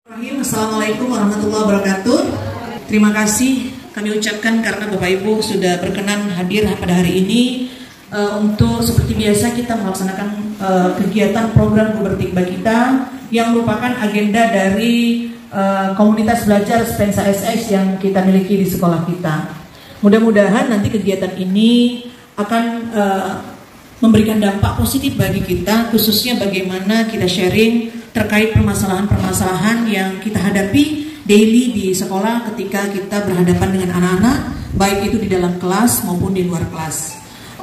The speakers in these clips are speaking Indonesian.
Assalamualaikum warahmatullahi wabarakatuh. Terima kasih kami ucapkan karena Bapak Ibu sudah berkenan hadir pada hari ini untuk seperti biasa kita melaksanakan kegiatan program Bubertikba kita yang merupakan agenda dari komunitas belajar Spensa SX yang kita miliki di sekolah kita. Mudah-mudahan nanti kegiatan ini akan memberikan dampak positif bagi kita, khususnya bagaimana kita sharing terkait permasalahan-permasalahan yang kita hadapi daily di sekolah ketika kita berhadapan dengan anak-anak, baik itu di dalam kelas maupun di luar kelas.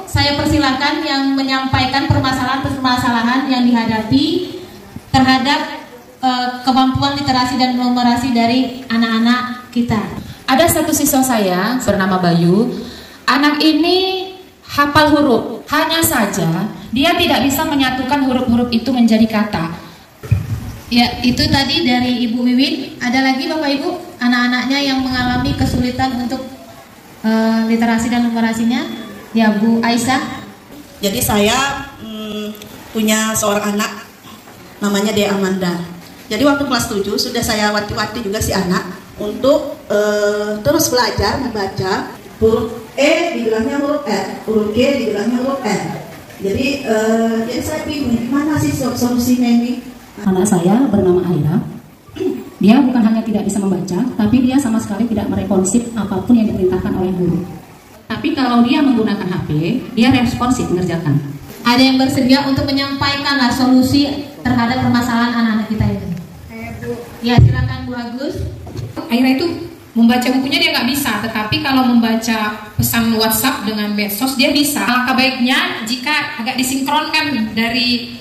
Saya persilakan yang menyampaikan permasalahan-permasalahan yang dihadapi terhadap kemampuan literasi dan numerasi dari anak-anak kita. Ada satu siswa saya bernama Bayu. Anak ini hafal huruf, hanya saja dia tidak bisa menyatukan huruf-huruf itu menjadi kata. Ya, itu tadi dari Ibu Wiwin. Ada lagi Bapak Ibu, anak-anaknya yang mengalami kesulitan untuk literasi dan numerasinya? Ya, Bu Aisyah. Jadi saya punya seorang anak, namanya Dea Amanda. Jadi waktu kelas 7 sudah saya wanti-wanti juga si anak untuk terus belajar membaca. Huruf E dibilangnya huruf R, huruf G dibilangnya huruf N. Jadi saya bingung gimana sih solusinya ini? Anak saya bernama Aira. Dia bukan hanya tidak bisa membaca, tapi dia sama sekali tidak meresponsif apapun yang diperintahkan oleh guru. Tapi kalau dia menggunakan HP, dia responsif mengerjakan. Ada yang bersedia untuk menyampaikan solusi terhadap permasalahan anak-anak kita itu? Bu. Ya, silakan Bu Agus. Aira itu membaca bukunya dia nggak bisa, tetapi kalau membaca pesan WhatsApp dengan medsos dia bisa. Alangkah baiknya jika agak disinkronkan dari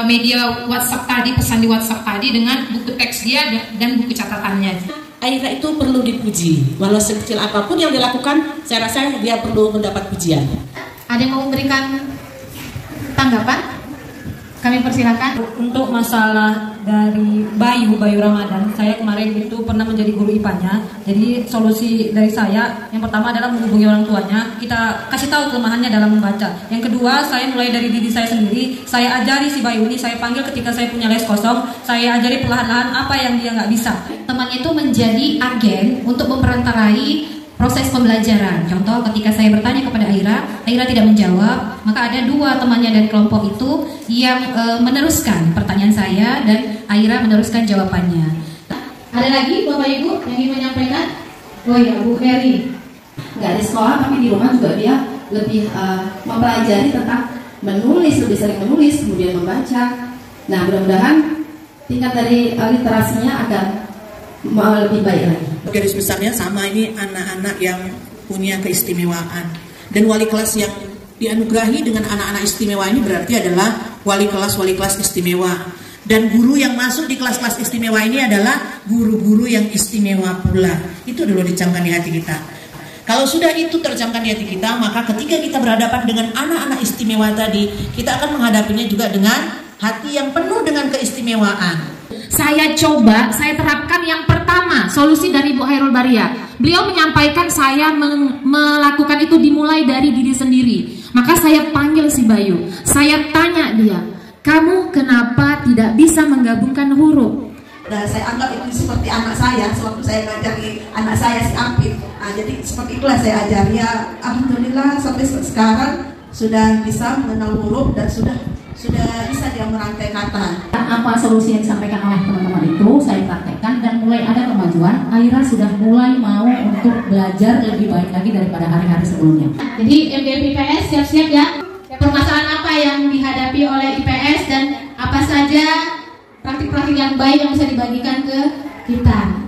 media WhatsApp tadi, pesan di WhatsApp tadi dengan buku teks dia dan buku catatannya. Aira itu perlu dipuji, walau sekecil apapun yang dilakukan, saya rasa dia perlu mendapat pujian. Ada yang mau memberikan tanggapan? Kami persilakan. Untuk masalah dari Bayu Ramadan, saya kemarin itu pernah menjadi guru IPA-nya. Jadi solusi dari saya yang pertama adalah menghubungi orang tuanya. Kita kasih tahu kelemahannya dalam membaca. Yang kedua, saya mulai dari diri saya sendiri. Saya ajari si Bayu ini, saya panggil ketika saya punya les kosong. Saya ajari perlahan-lahan apa yang dia nggak bisa. Temannya itu menjadi agen untuk memperantarai proses pembelajaran. Contoh ketika saya bertanya kepada Aira tidak menjawab, maka ada dua temannya dari kelompok itu yang meneruskan pertanyaan saya dan Aira meneruskan jawabannya. Ada lagi Bapak Ibu yang ingin menyampaikan? Oh ya, Bu Heri. Nggak di sekolah tapi di rumah juga dia lebih mempelajari tentang menulis, lebih sering menulis, kemudian membaca. Nah, mudah-mudahan tingkat dari literasinya akan lebih baik lagi. Garis besarnya sama, ini anak-anak yang punya keistimewaan, dan wali kelas yang dianugerahi dengan anak-anak istimewa ini berarti adalah wali kelas istimewa, dan guru yang masuk di kelas-kelas istimewa ini adalah guru-guru yang istimewa pula. Itu dulu dicamkan di hati kita. Kalau sudah itu tercamkan di hati kita, maka ketika kita berhadapan dengan anak-anak istimewa tadi, kita akan menghadapinya juga dengan hati yang penuh dengan keistimewaan. Saya terapkan yang pertama, solusi dari Bu Hairul Baria. Beliau menyampaikan saya melakukan itu dimulai dari diri sendiri. Maka saya panggil si Bayu, saya tanya dia, kamu kenapa tidak bisa menggabungkan huruf? Nah, saya anggap itu seperti anak saya, sewaktu saya ngajari anak saya si Apit. Nah, jadi seperti itulah saya ajari ya. Alhamdulillah sampai sekarang sudah bisa mengenal huruf dan sudah bisa dia merangkai kata. Apa solusi yang disampaikan oleh teman-teman itu saya praktekkan dan mulai ada kemajuan. Aira sudah mulai mau untuk belajar lebih baik lagi daripada hari-hari sebelumnya. Jadi MDM IPS siap-siap ya. Permasalahan apa yang dihadapi oleh IPS dan apa saja praktik-praktik yang baik yang bisa dibagikan ke kita.